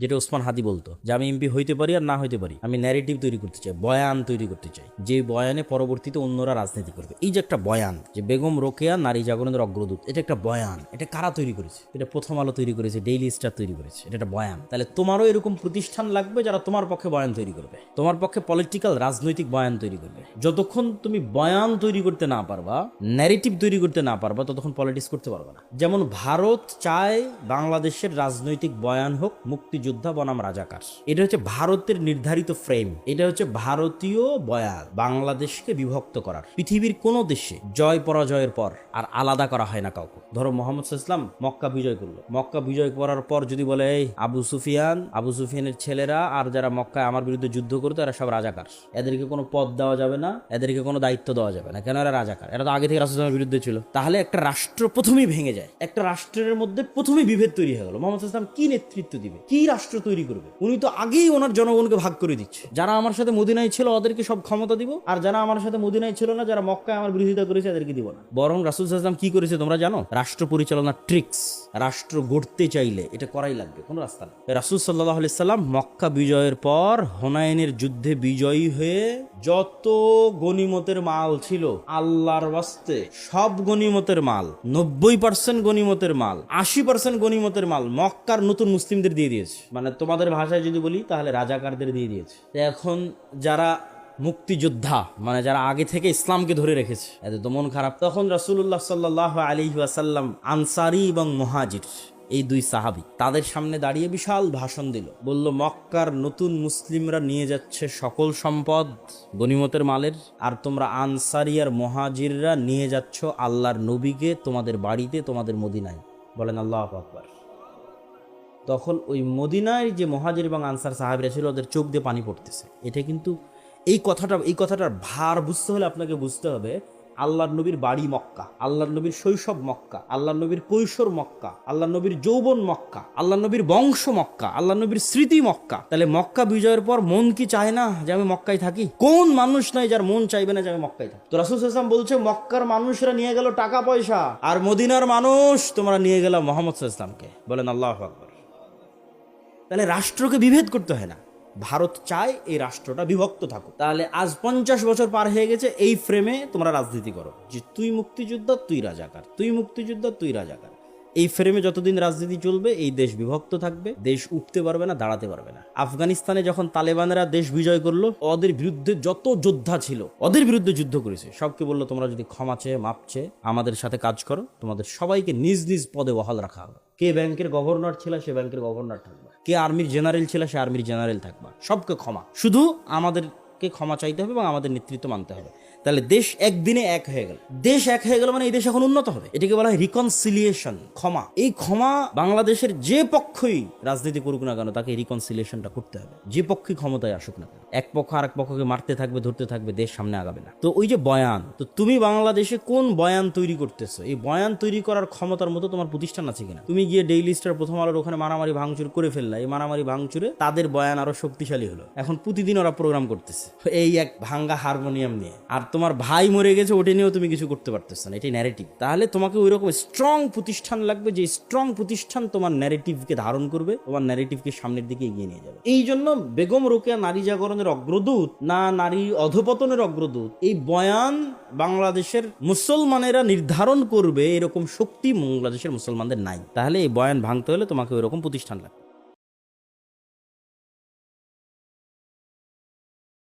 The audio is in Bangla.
যেটা ওসমান হাদি বলতো যে আমি এমপি হইতে পারি আর না হইতে পারি, আমি ন্যারেটিভ তৈরি করতে চাই, বয়ান তৈরি করতে চাই, যে বয়ানে পরবর্তীতে অন্যরা রাজনীতি করবে। এই যে একটা বয়ান, যে বেগম রোকেয়া নারী জাগরণের অগ্রদূত, এটা একটা বয়ান। এটা কারা তৈরি করেছে? এটা প্রথম আলো তৈরি করেছে, ডেইলি স্টার তৈরি করেছে। এটা একটা বয়ান। তাহলে তোমারও এরকম প্রতিষ্ঠান লাগবে যারা তোমার পক্ষে বয়ান তৈরি করবে, তোমার পক্ষে পলিটিক্যাল রাজনৈতিক বয়ান তৈরি করবে। যতক্ষণ তুমি বয়ান তৈরি করতে না পারবা, ন্যারেটিভ তৈরি করতে না পারবা, ততক্ষণ পলিটিক্স করতে পারবা না। যেমন ভারত চায় বাংলাদেশের রাজনৈতিক বয়ান হোক মুক্তিযোদ্ধা বনাম রাজাকার। এটা হচ্ছে ভারতের নির্ধারিত ফ্রেম, এটা হচ্ছে ভারতীয় বয়ান। বাংলাদেশকে বিভক্ত করার পৃথিবীর কোন দেশে জয় পরাজয়ের পর আর আলাদা করা হয় না কাউকে। ধরো মোহাম্মদ সাল্লাল্লাহু আলাইহি ওয়াসাল্লাম মক্কা বিজয় করলো, মক্কা বিজয় করার পর যদি বলে এই আবু সুফিয়ানের ছেলেরা আর যারা মক্কায় আমার বিরুদ্ধে যুদ্ধ করতো এরা সব রাজাকার, এদেরকে কোনো পদ দেওয়া যাবে না, এদেরকে কোনো দায়িত্ব দেওয়া যাবে না, কেন এরা রাজাকার, এরা তো আগে থেকে রাসূলুল্লাহর বিরুদ্ধে ছিল। তাহলে একটা রাষ্ট্র প্রথমেই ভেঙে যায়, একটা রাষ্ট্রের মধ্যে প্রথমেই বিভেদ তৈরি হয়ে গেল। মোহাম্মদ সাল্লাল্লাহু আলাইহি ওয়াসাল্লাম কি নেতৃত্ব দিবে, কি রাষ্ট্র তৈরি করবে? উনি তো আগেই ওনার জনগণকে ভাগ করে দিচ্ছে, যারা আমার সাথে মদিনায় ছিল ওদেরকে সব ক্ষমতা দিব, আর যারা আমার সাথে মদিনায় ছিল না, যারা মক্কায় আমার বিরোধিতা করেছে এদেরকে দিব না। বরং রাসূল সাল্লাল্লাহু আলাইহি ওয়াসাল্লাম কি করেছে তোমরা জানো? রাষ্ট্র পরিচালনার ট্রিক্স। রাষ্ট্র গড়তে চাইলে এটা করাই লাগবে, কোনো রাস্তা নেই। রাসূল সাল্লাল্লাহু আলাইহি সাল্লাম মক্কা বিজয়ের পর হুনাইনের যুদ্ধে বিজয়ী হয়ে যত গনিমতের মাল ছিল আল্লাহর ওয়াস্তে সব গনিমতের মাল, 90% গনিমতের মাল, 80% গনিমতের মাল মক্কার নতুন মুসলিমদের দিয়ে দিয়েছে। মানে তোমাদের ভাষায় যদি বলি তাহলে রাজাকারদের দিয়ে দিয়েছে। এখন যারা মুক্তিযোদ্ধা, মানে যারা আগে থেকে ইসলামকে ধরে রেখেছে, এত তো মন খারাপ। তখন রাসূলুল্লাহ সাল্লাল্লাহু আলাইহি ওয়াসাল্লাম আনসারী এবং মুহাজির এই দুই সাহাবী তাদের সামনে দাঁড়িয়ে বিশাল ভাষণ দিল, বলল মক্কার নতুন মুসলিমরা নিয়ে যাচ্ছে সকল সম্পদ গনিমতের মালের, আর তোমরা আনসারী আর মুহাজিররা নিয়ে যাচ্ছ আল্লাহর নবীকে তোমাদের বাড়িতে, তোমাদের মদিনায়। বলেন আল্লাহু আকবার। তখন ওই মদিনায় যে মুহাজির এবং আনসার সাহাবীরা ছিল ওদের চোখ দিয়ে পানি পড়তেছে। এটা কিন্তু এই কথাটার ভার বুঝতে হলে আপনাকে বুঝতে হবে আল্লাহর নবীর বাড়ি মক্কা, আল্লাহর নবীর শৈশব মক্কা, আল্লাহর নবীর কৈশোর মক্কা, আল্লাহর নবীর যৌবন মক্কা, আল্লাহর নবীর বংশ মক্কা, আল্লাহর নবীর স্মৃতি মক্কা। তাহলে মক্কা বিজয়ের পর মন কি চায় না যে আমি মক্কায় থাকি? কোন মানুষ নাই যার মন চাইবে না যে আমি মক্কায় থাকি? তো রাসূল সাল্লাল্লাহু আলাইহি ওয়াসাল্লাম বলছে মক্কার মানুষরা নিয়ে গেল টাকা পয়সা, আর মদিনার মানুষ তোমরা নিয়ে গেল মুহাম্মদ সাল্লাল্লাহু আলাইহি ওয়াসাল্লামকে। বলেন আল্লাহু আকবার। তাহলে রাষ্ট্রকে বিভেদ করতে হয় না, ভারত চায় এই রাষ্ট্রটা বিভক্ত থাকুক। তাহলে আজ 50 বছর পার হয়ে গেছে, এই ফ্রেমে তোমরা রাজনীতি করো যে তুই মুক্তিযোদ্ধা তুই রাজাকার, তুই মুক্তিযোদ্ধা তুই রাজাকার। এই ফ্রেমে যতদিন রাজনীতি চলবে এই দেশ বিভক্ত থাকবে, দেশ উঠতে পারবে না, দাঁড়াতে পারবে না। আফগানিস্তানে যখন তালেবানরা দেশ বিজয় করলো, ওদের বিরুদ্ধে যত যোদ্ধা ছিল ওদের বিরুদ্ধে যুদ্ধ করেছে, সবকে বললো তোমরা যদি ক্ষমা চেয়ে মাপ চেয়ে আমাদের সাথে কাজ করো, তোমাদের সবাইকে নিজ নিজ পদে বহাল রাখা হবে। কে ব্যাংকের গভর্নর ছিল সে ব্যাংকের গভর্নর থাকবে, কে আর্মির জেনারেল ছিল সে আর্মির জেনারেল থাকবে, সবকে ক্ষমা। শুধু আমাদেরকে ক্ষমা চাইতে হবে এবং আমাদের নেতৃত্ব মানতে হবে। তাহলে দেশ একদিনে এক হয়ে গেল। দেশ এক হয়ে গেল মানে এই দেশ এখন উন্নত হবে। এটাকে বলা হয় রিকনসিলিয়েশন, ক্ষমা। এই ক্ষমা বাংলাদেশের যে পক্ষই রাজনীতি করুক না কেন তাকে রিকনসিলিয়েশনটা করতে হবে, যে পক্ষই ক্ষমতায় আসুক না কেন। এক পক্ষ আরেক পক্ষকে মারতে থাকবে, ধরতে থাকবে, দেশ সামনে আগাবে না। তো ওই যে বয়ান, তো তুমি বাংলাদেশে কোন বয়ান তৈরি করতেছো? এই বয়ান তৈরি করার ক্ষমতার মতো তোমার প্রতিষ্ঠান আছে কিনা? তুমি গিয়ে ডেইলি স্টার, প্রথম আলোর ওখানে মারামারি ভাঙচুর করে ফেললা, এই মারামারি ভাঙচুরে তাদের বয়ান আরো শক্তিশালী হলো। এখন প্রতিদিন ওরা প্রোগ্রাম করতেছে এই এক ভাঙ্গা হারমোনিয়াম নিয়ে, আর তোমার ভাই মরে গেছে ওটা নিয়েও তুমি কিছু করতে পারতেছ না। এটাই ন্যারেটিভ। তাহলে তোমাকে ওই রকম স্ট্রং প্রতিষ্ঠান লাগবে, যে স্ট্রং প্রতিষ্ঠান তোমার ন্যারেটিভকে ধারণ করবে, তোমার ন্যারেটিভকে সামনের দিকে এগিয়ে নিয়ে যাবে। এই জন্য বেগম রোকেয়া নারী জাগরণের অগ্রদূত না নারী অধপতনের অগ্রদূত, এই বয়ান বাংলাদেশের মুসলমানেরা নির্ধারণ করবে এরকম শক্তি বাংলাদেশের মুসলমানদের নাই। তাহলে এই বয়ান ভাঙতে হলে তোমাকে ওই রকম প্রতিষ্ঠান লাগবে।